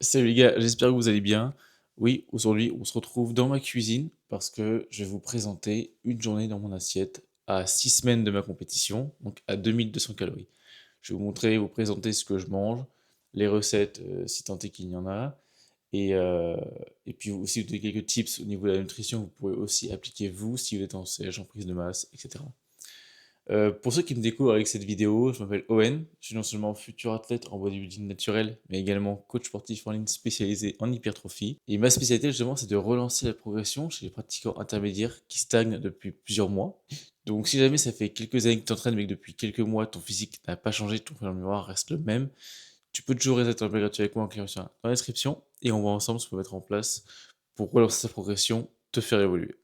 Salut les gars, j'espère que vous allez bien. Oui, aujourd'hui, on se retrouve dans ma cuisine parce que je vais vous présenter une journée dans mon assiette à 6 semaines de ma compétition, donc à 2200 calories. Je vais vous montrer, vous présenter ce que je mange, les recettes, si tant est qu'il y en a, et, euh, et puis aussi vous donner quelques tips au niveau de la nutrition que vous pourrez aussi appliquer vous si vous êtes en sèche, en prise de masse, etc. Pour ceux qui me découvrent avec cette vidéo, je m'appelle Owen, je suis non seulement futur athlète en bodybuilding naturel, mais également coach sportif en ligne spécialisé en hypertrophie. Et ma spécialité justement, c'est de relancer la progression chez les pratiquants intermédiaires qui stagnent depuis plusieurs mois. Donc si jamais ça fait quelques années que tu t'entraînes, mais que depuis quelques mois ton physique n'a pas changé, ton poids de mémoire reste le même, tu peux toujours réserver ton appel gratuit avec moi en cliquant sur dans la description et on va ensemble ce qu'on peut mettre en place pour relancer sa progression, te faire évoluer.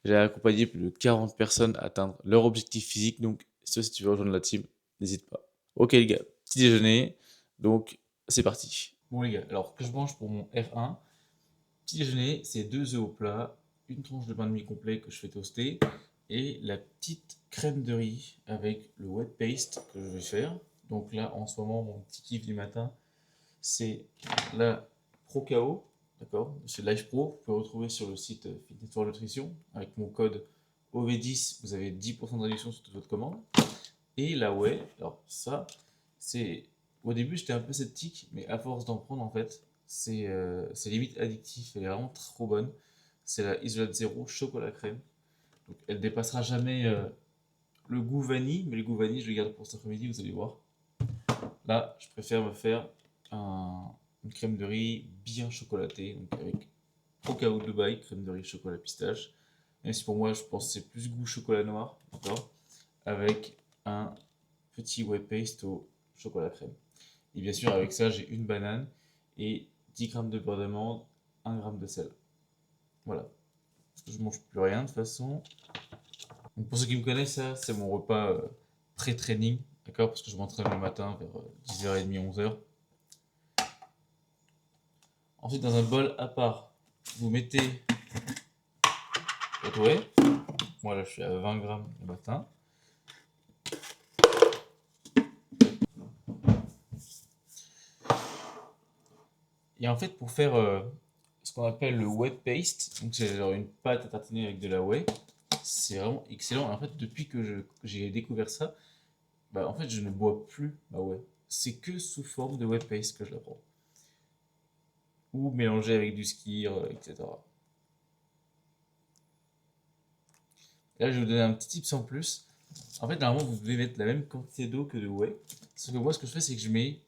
J'ai accompagné plus de 40 personnes à atteindre leur objectif physique, donc si tu veux rejoindre la team, n'hésite pas. Ok les gars, petit déjeuner, donc c'est parti. Bon les gars, alors que je mange pour mon F1, petit déjeuner, c'est 2 œufs au plat, une tranche de pain de mie complet que je fais toaster, et la petite crème de riz avec le wet paste que je vais faire. Donc là, en ce moment, mon petit kiff du matin, c'est la Procao, d'accord? C'est Life Pro, vous pouvez retrouver sur le site Fitness for Nutrition. Avec mon code OV10, vous avez 10% de réduction sur toute votre commande. Et la Whey, alors ça, c'est. Au début, j'étais un peu sceptique, mais à force d'en prendre, en fait, c'est limite addictif. Elle est vraiment trop bonne. C'est la Isolate Zero chocolat crème. Donc, elle dépassera jamais le goût vanille, mais le goût vanille, je le garde pour cet après-midi, vous allez voir. Là, je préfère me faire une crème de riz bien chocolatée, donc avec Procao Dubaï, crème de riz chocolat pistache. Même si pour moi, je pense que c'est plus goût chocolat noir, d'accord? Avec un petit whey paste au chocolat crème. Et bien sûr, avec ça, j'ai une banane et 10 grammes de beurre d'amande, 1 gramme de sel. Voilà. Parce que je mange plus rien de toute façon. Donc pour ceux qui me connaissent, ça, c'est mon repas pré-training, d'accord? Parce que je m'entraîne le matin vers 10h30, 11h. Ensuite, dans un bol à part, vous mettez votre whey. Moi, là, je suis à 20 grammes le matin. Et en fait, pour faire ce qu'on appelle le whey paste, donc c'est genre une pâte à tartiner avec de la whey, c'est vraiment excellent. Et en fait, depuis que j'ai découvert ça, bah, en fait, je ne bois plus ma whey. C'est que sous forme de whey paste que je la prends. Ou mélangé avec du skyr, etc. Et là, je vais vous donner un petit tips en plus. En fait, normalement, vous devez mettre la même quantité d'eau que de whey. Sauf que moi, ce que je fais, c'est que je mets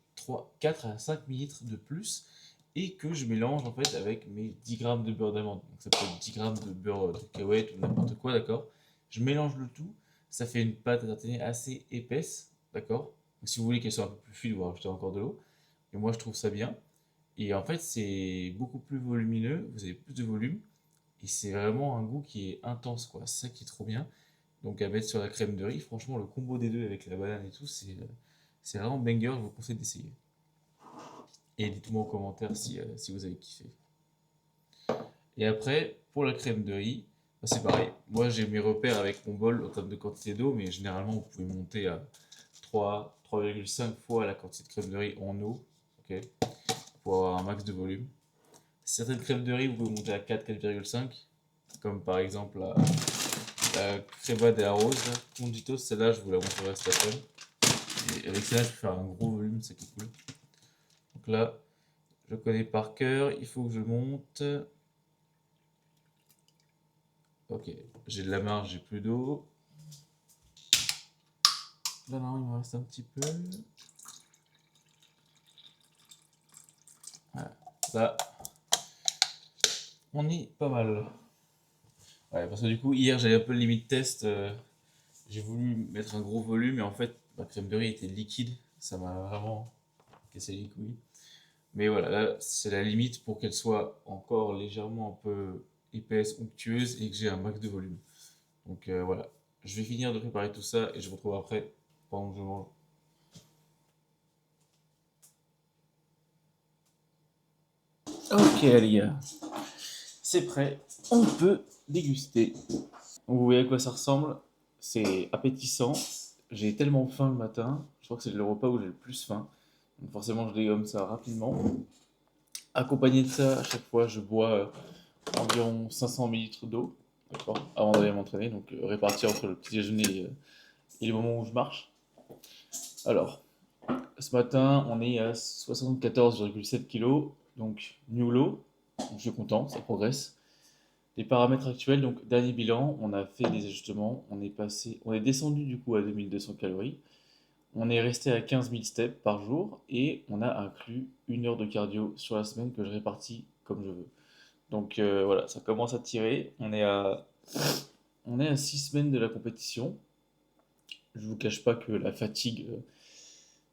4 à 5 millilitres de plus et que je mélange en fait avec mes 10 grammes de beurre d'amande. Donc ça peut être 10 grammes de beurre de cacahuète ou n'importe quoi, d'accord? Je mélange le tout. Ça fait une pâte à tartiner assez épaisse, d'accord? Donc si vous voulez qu'elle soit un peu plus fluide, vous rajoutez encore de l'eau. Et moi, je trouve ça bien. Et en fait, c'est beaucoup plus volumineux, vous avez plus de volume. Et c'est vraiment un goût qui est intense, quoi. C'est ça qui est trop bien. Donc à mettre sur la crème de riz, franchement, le combo des deux avec la banane et tout, c'est vraiment banger, je vous conseille d'essayer. Et dites-moi en commentaire si vous avez kiffé. Et après, pour la crème de riz, bah, c'est pareil. Moi, j'ai mes repères avec mon bol en termes de quantité d'eau, mais généralement, vous pouvez monter à 3,5 fois la quantité de crème de riz en eau, ok, pour avoir un max de volume. Certaines crèmes de riz, vous pouvez monter à 4, 4,5, comme par exemple la crema de la rose, Conditos, celle-là, je vous la montrerai cet après-midi. Et avec celle-là, je peux faire un gros volume, c'est qui est cool. Donc là, je connais par cœur, il faut que je monte. Ok, j'ai de la marge, j'ai plus d'eau. Là, non, il me reste un petit peu. Voilà. Là, on est pas mal. Ouais, parce que du coup, hier, j'avais un peu le limite test. J'ai voulu mettre un gros volume et en fait, ma crème de riz était liquide. Ça m'a vraiment cassé les couilles. Mais voilà, là, c'est la limite pour qu'elle soit encore légèrement un peu épaisse, onctueuse et que j'ai un max de volume. Donc voilà, je vais finir de préparer tout ça et je vous retrouve après pendant que je mange. Ok les gars, c'est prêt, on peut déguster. Vous voyez à quoi ça ressemble? C'est appétissant. J'ai tellement faim le matin, je crois que c'est le repas où j'ai le plus faim. Donc forcément je dégomme ça rapidement. Accompagné de ça, à chaque fois, je bois environ 500 millilitres d'eau, d'accord, avant d'aller m'entraîner, donc réparti entre le petit déjeuner et les moments où je marche. Alors, ce matin, on est à 74,7 kg, donc new low, donc je suis content, ça progresse. Les paramètres actuels, donc dernier bilan, on a fait des ajustements, on est descendu du coup à 2200 calories, on est resté à 15 000 steps par jour et on a inclus 1 heure de cardio sur la semaine que je répartis comme je veux. Donc voilà, ça commence à tirer. On est à 6 semaines de la compétition. Je vous cache pas que la fatigue,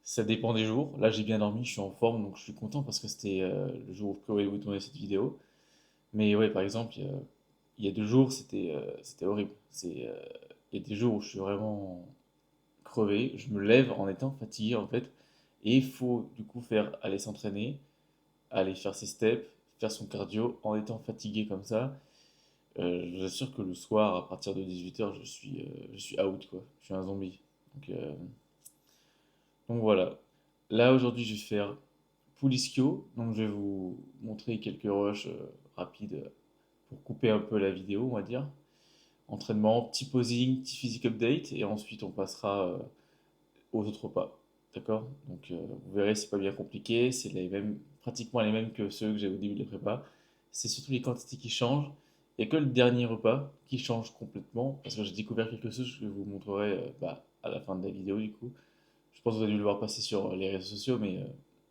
ça dépend des jours. Là, j'ai bien dormi, je suis en forme, donc je suis content parce que c'était le jour où je prévoyais vous tourner cette vidéo. Mais ouais, par exemple, il y a 2 jours, c'était horrible. Il y a des jours où je suis vraiment crevé. Je me lève en étant fatigué en fait. Et il faut du coup aller s'entraîner, aller faire ses steps, faire son cardio en étant fatigué comme ça. Je vous assure que le soir, à partir de 18 h, je suis out, quoi. Je suis un zombie. Donc, euh, donc voilà. Là, aujourd'hui, je vais faire full ischio. Donc, je vais vous montrer quelques rushs rapides pour couper un peu la vidéo, on va dire. Entraînement, petit posing, petit physique update. Et ensuite, on passera aux autres pas. D'accord? Donc, vous verrez, c'est pas bien compliqué. C'est pratiquement les mêmes que ceux que j'ai au début de la prépa. C'est surtout les quantités qui changent. Il n'y a que le dernier repas qui change complètement. Parce que j'ai découvert quelque chose que je vous montrerai à la fin de la vidéo, du coup. Je pense que vous avez dû le voir passer sur les réseaux sociaux, mais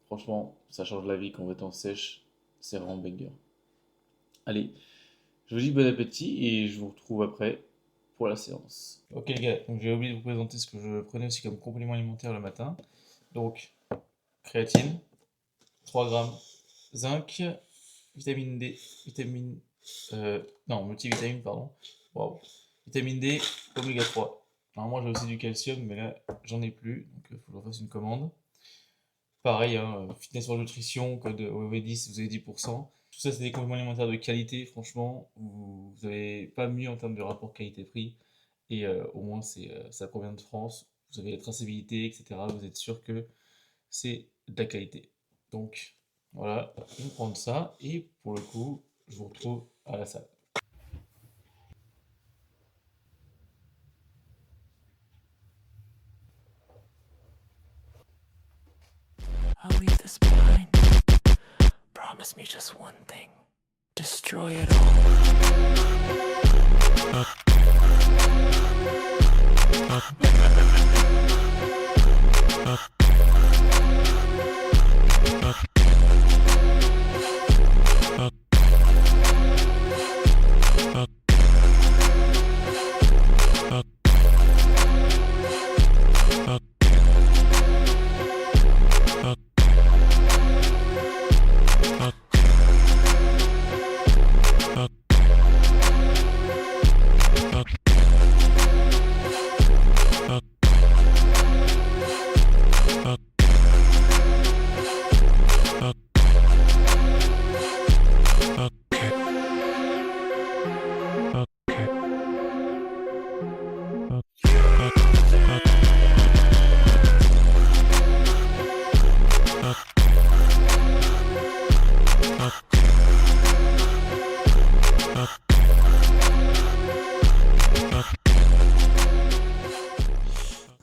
franchement, ça change la vie quand vous êtes en sèche. C'est vraiment banger. Allez, je vous dis bon appétit et je vous retrouve après pour la séance. Ok les gars, donc j'ai oublié de vous présenter ce que je prenais aussi comme complément alimentaire le matin. Donc, créatine, 3 grammes, zinc, vitamine D, non, multivitamine, pardon. Waouh. Vitamine D, oméga 3. Normalement, j'ai aussi du calcium, mais là, j'en ai plus, donc il faut que je refasse une commande. Pareil, hein, Fitness for Nutrition, code OV10, vous avez 10%. Tout ça, c'est des compléments alimentaires de qualité, franchement. Vous n'avez pas mieux en termes de rapport qualité-prix. Et au moins, ça provient de France. Vous avez la traçabilité, etc. Vous êtes sûr que c'est de la qualité. Donc, voilà, je vais prendre ça. Et pour le coup, je vous retrouve à la salle. I'll leave this behind. Promise me just one thing. Destroy it all.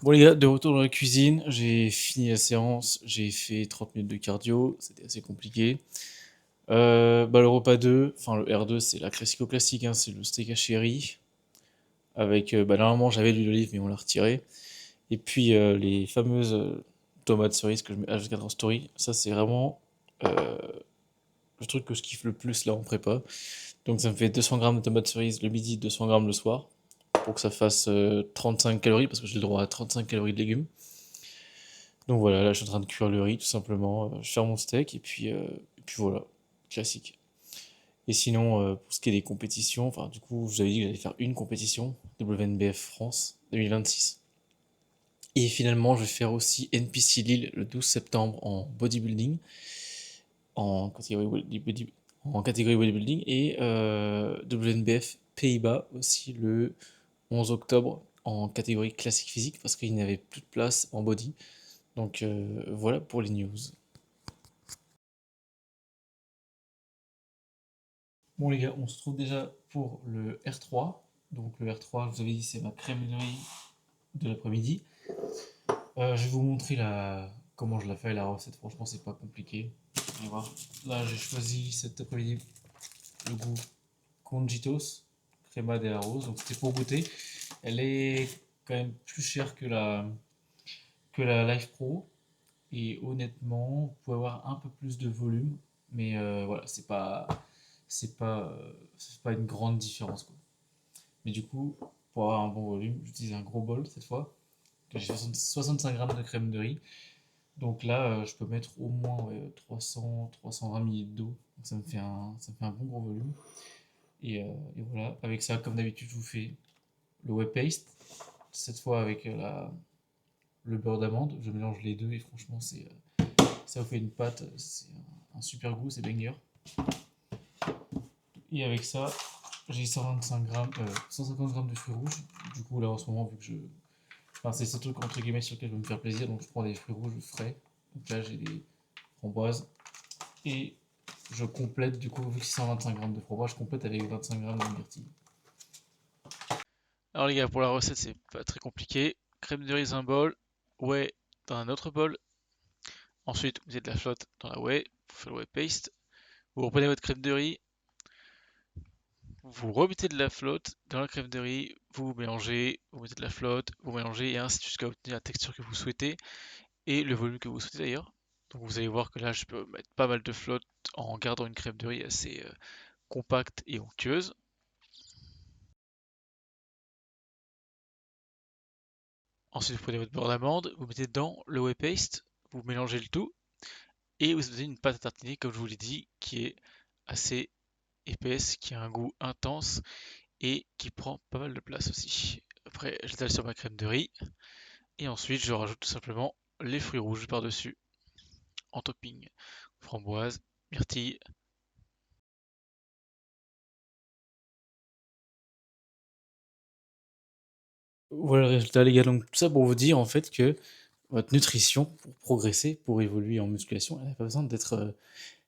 Bon les gars, de retour dans la cuisine, j'ai fini la séance, j'ai fait 30 minutes de cardio, c'était assez compliqué. Le repas 2, enfin le R2, c'est la classique, hein, c'est le steak haché riz, avec, normalement j'avais de l'huile d'olive mais on l'a retiré. Et puis les fameuses tomates cerises que je mets H24 en story, ça c'est vraiment euh, le truc que je kiffe le plus là en prépa. Donc ça me fait 200 grammes de tomates cerises le midi, 200 grammes le soir, pour que ça fasse 35 calories, parce que j'ai le droit à 35 calories de légumes. Donc voilà, là je suis en train de cuire le riz tout simplement, je fais mon steak et puis voilà, classique. Et sinon, pour ce qui est des compétitions, enfin du coup, je vous avais dit que j'allais faire une compétition, WNBF France 2026. Et finalement, je vais faire aussi NPC Lille le 12 septembre en bodybuilding, en catégorie, en catégorie bodybuilding, et WNBF Pays-Bas aussi le 11 octobre en catégorie classique physique, parce qu'il n'y avait plus de place en body. Donc voilà pour les news. Bon les gars, on se retrouve déjà pour le R3. Donc le R3, je vous avais dit, c'est ma crème de riz de l'après-midi. Je vais vous montrer comment je la fais, la recette. Franchement, c'est pas compliqué. Vous allez voir. Là, j'ai choisi cet après-midi le goût Conjitos, Crema de la Rose. Donc c'était pour goûter. Elle est quand même plus chère que la Life Pro. Et honnêtement, vous pouvez avoir un peu plus de volume. Mais voilà, c'est pas une grande différence, quoi. Mais du coup, pour avoir un bon volume, j'utilise un gros bol cette fois. J'ai 65 grammes de crème de riz. Donc là, je peux mettre au moins, ouais, 320 ml d'eau. Donc ça me fait un bon gros volume. Et voilà, avec ça, comme d'habitude, je vous fais le whey paste. Cette fois avec le beurre d'amande. Je mélange les deux et franchement, ça vous fait une pâte. C'est un super goût, c'est banger. Et avec ça, j'ai 125 grammes, 150 grammes de fruits rouges. Du coup, là en ce moment, vu que enfin, c'est ce truc entre guillemets sur lequel je veux me faire plaisir, donc je prends des fruits rouges frais. Donc là, j'ai des framboises. Et je complète, du coup, vu que c'est 125 grammes de framboise, je complète avec 25 grammes de myrtille. Alors les gars, pour la recette, c'est pas très compliqué. Crème de riz dans un bol, whey dans un autre bol. Ensuite, vous mettez de la flotte dans la whey, vous faites le whey paste. Vous reprenez votre crème de riz, vous remettez de la flotte dans la crème de riz, vous mélangez, vous mettez de la flotte, vous mélangez et ainsi jusqu'à obtenir la texture que vous souhaitez et le volume que vous souhaitez d'ailleurs. Donc vous allez voir que là, je peux mettre pas mal de flotte en gardant une crème de riz assez compacte et onctueuse. Ensuite, vous prenez votre beurre d'amande, vous mettez dedans le whey paste, vous mélangez le tout et vous obtenez une pâte à tartiner, comme je vous l'ai dit, qui est assez épaisse, qui a un goût intense et qui prend pas mal de place aussi. Après, j'étale sur ma crème de riz et ensuite je rajoute tout simplement les fruits rouges par-dessus en topping. Framboise, myrtille. Voilà le résultat les gars, donc tout ça pour vous dire en fait que votre nutrition pour progresser, pour évoluer en musculation, elle n'a pas besoin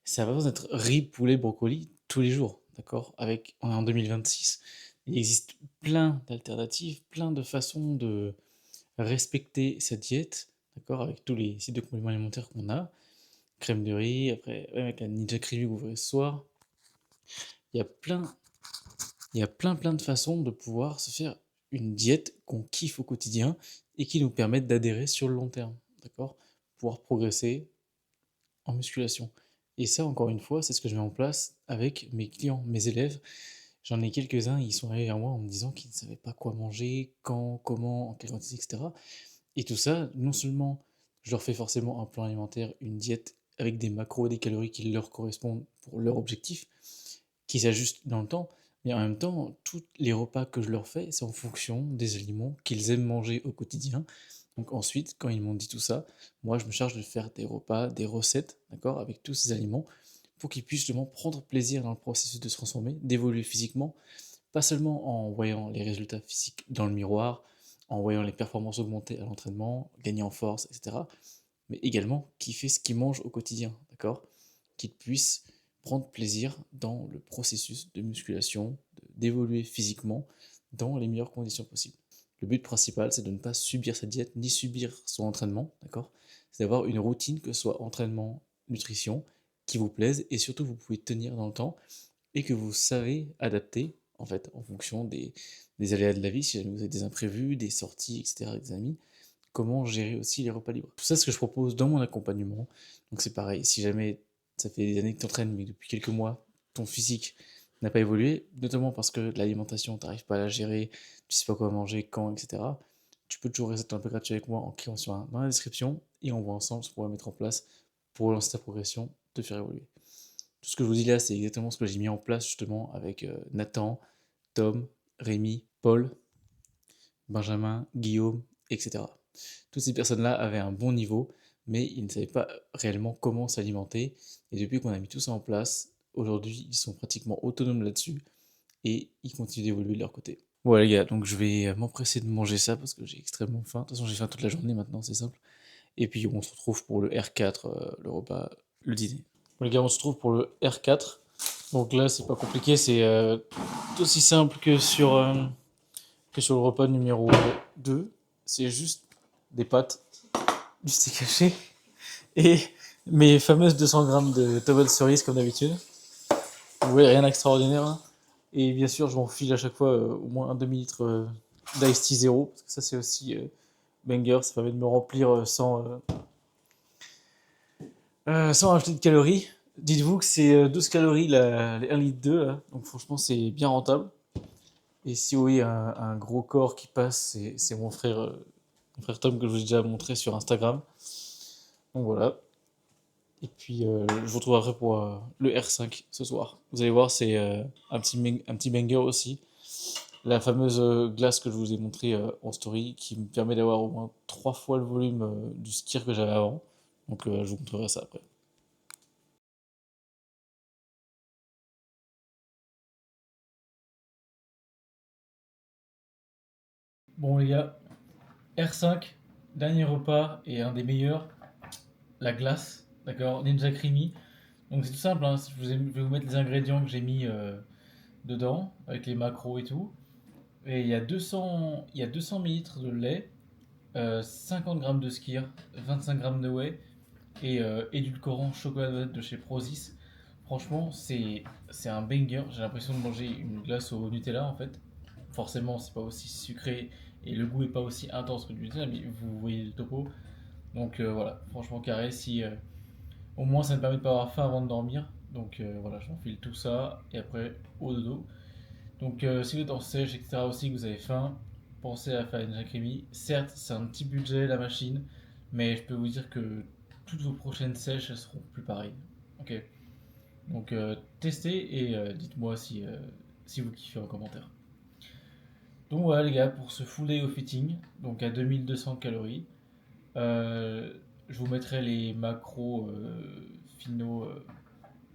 ça n'a pas besoin d'être riz, poulet, brocoli tous les jours, d'accord? On est en 2026, il existe plein d'alternatives, plein de façons de respecter sa diète, d'accord? Avec tous les sites de compléments alimentaires qu'on a, crème de riz, après, ouais, avec la Ninja Creamy que vous verrez ce soir. Il y a plein, il y a plein de façons de pouvoir se faire une diète qu'on kiffe au quotidien et qui nous permettent d'adhérer sur le long terme, d'accord? Pouvoir progresser en musculation. Et ça, encore une fois, c'est ce que je mets en place avec mes clients, mes élèves. J'en ai quelques-uns, ils sont arrivés vers moi en me disant qu'ils ne savaient pas quoi manger, quand, comment, en quelle quantité, etc. Et tout ça, non seulement je leur fais forcément un plan alimentaire, une diète avec des macros et des calories qui leur correspondent pour leur objectif, qui s'ajustent dans le temps, mais en même temps, tous les repas que je leur fais, c'est en fonction des aliments qu'ils aiment manger au quotidien. Donc ensuite, quand ils m'ont dit tout ça, moi je me charge de faire des repas, des recettes, d'accord, avec tous ces aliments, pour qu'ils puissent justement prendre plaisir dans le processus de se transformer, d'évoluer physiquement, pas seulement en voyant les résultats physiques dans le miroir, en voyant les performances augmenter à l'entraînement, gagner en force, etc., mais également kiffer ce qu'ils mangent au quotidien, d'accord? Qu'ils puissent prendre plaisir dans le processus de musculation, d'évoluer physiquement dans les meilleures conditions possibles. Le but principal, c'est de ne pas subir sa diète ni subir son entraînement, d'accord? C'est d'avoir une routine, que ce soit entraînement, nutrition, qui vous plaise et surtout vous pouvez tenir dans le temps et que vous savez adapter en fait en fonction des aléas de la vie, si jamais vous avez des imprévus, des sorties, etc. avec des amis, comment gérer aussi les repas libres. Tout ça, c'est ce que je propose dans mon accompagnement. Donc c'est pareil, si jamais ça fait des années que tu entraînes, mais depuis quelques mois, ton physique n'a pas évolué, notamment parce que l'alimentation, tu n'arrives pas à la gérer, tu sais pas quoi manger, quand, etc. Tu peux toujours rester un peu gratuit avec moi en cliquant dans la description et on voit ensemble ce qu'on va mettre en place pour lancer ta progression, te faire évoluer. Tout ce que je vous dis là, c'est exactement ce que j'ai mis en place justement avec Nathan, Tom, Rémi, Paul, Benjamin, Guillaume, etc. Toutes ces personnes-là avaient un bon niveau, mais ils ne savaient pas réellement comment s'alimenter. Et depuis qu'on a mis tout ça en place, aujourd'hui, ils sont pratiquement autonomes là-dessus et ils continuent d'évoluer de leur côté. Voilà les gars, donc je vais m'empresser de manger ça parce que j'ai extrêmement faim. De toute façon, j'ai faim toute la journée maintenant, c'est simple. Et puis on se retrouve pour le R4, le repas, le dîner. Bon, les gars, on se retrouve pour le R4. Donc là, c'est pas compliqué, c'est tout aussi simple que sur le repas numéro 2. C'est juste des pâtes, du steak haché et mes fameuses 200 grammes de tomates cerises comme d'habitude. Vous voyez, rien d'extraordinaire, hein. Et bien sûr, je m'enfile à chaque fois au moins un demi-litre d'Ice Tea Zero, parce que ça c'est aussi banger, ça permet de me remplir sans ajouter de calories. Dites-vous que c'est 12 calories les 1 litre 2, là. Donc franchement c'est bien rentable. Et si vous voyez un gros corps qui passe, c'est mon frère Tom que je vous ai déjà montré sur Instagram. Donc voilà. Et puis je vous retrouve après pour le R5 ce soir. Vous allez voir, c'est un petit banger aussi. La fameuse glace que je vous ai montrée en story qui me permet d'avoir au moins 3 fois le volume du skier que j'avais avant. Donc je vous montrerai ça après. Bon les gars, R5, dernier repas et un des meilleurs, la glace, d'accord, Ninja Creamy. Donc c'est tout simple, hein, je vais vous mettre les ingrédients que j'ai mis dedans, avec les macros et tout. Et il y a 200 millilitres de lait, 50 grammes de skyr, 25 grammes de whey et édulcorant chocolat noisette de chez Prozis. Franchement, c'est un banger. J'ai l'impression de manger une glace au Nutella en fait. Forcément, c'est pas aussi sucré et le goût est pas aussi intense que du Nutella, mais vous voyez le topo. Donc voilà, franchement carré. Si au moins ça me permet de pas avoir faim avant de dormir. Donc voilà, j'enfile tout ça et après au dodo. Donc si vous êtes en sèche, etc. aussi, que vous avez faim, pensez à faire une jacquerie. Certes, c'est un petit budget la machine, mais je peux vous dire que toutes vos prochaines sèches elles seront plus pareilles. Ok. Donc testez et dites-moi si vous kiffez en commentaire. Donc voilà les gars, pour ce full day au fitting, donc à 2200 calories, euh, je vous mettrai les macros finaux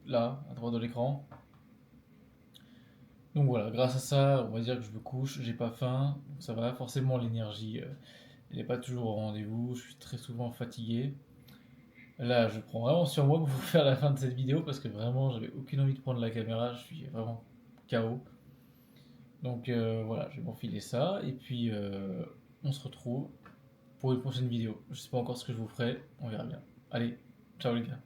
là, à droite de l'écran. Donc voilà, grâce à ça, on va dire que je me couche, j'ai pas faim, donc ça va. Forcément, l'énergie, elle n'est pas toujours au rendez-vous, je suis très souvent fatigué. Là, je prends vraiment sur moi pour vous faire la fin de cette vidéo parce que vraiment, j'avais aucune envie de prendre la caméra, je suis vraiment KO. Donc voilà, je vais m'enfiler ça et puis on se retrouve pour une prochaine vidéo. Je sais pas encore ce que je vous ferai, on verra bien. Allez, ciao les gars.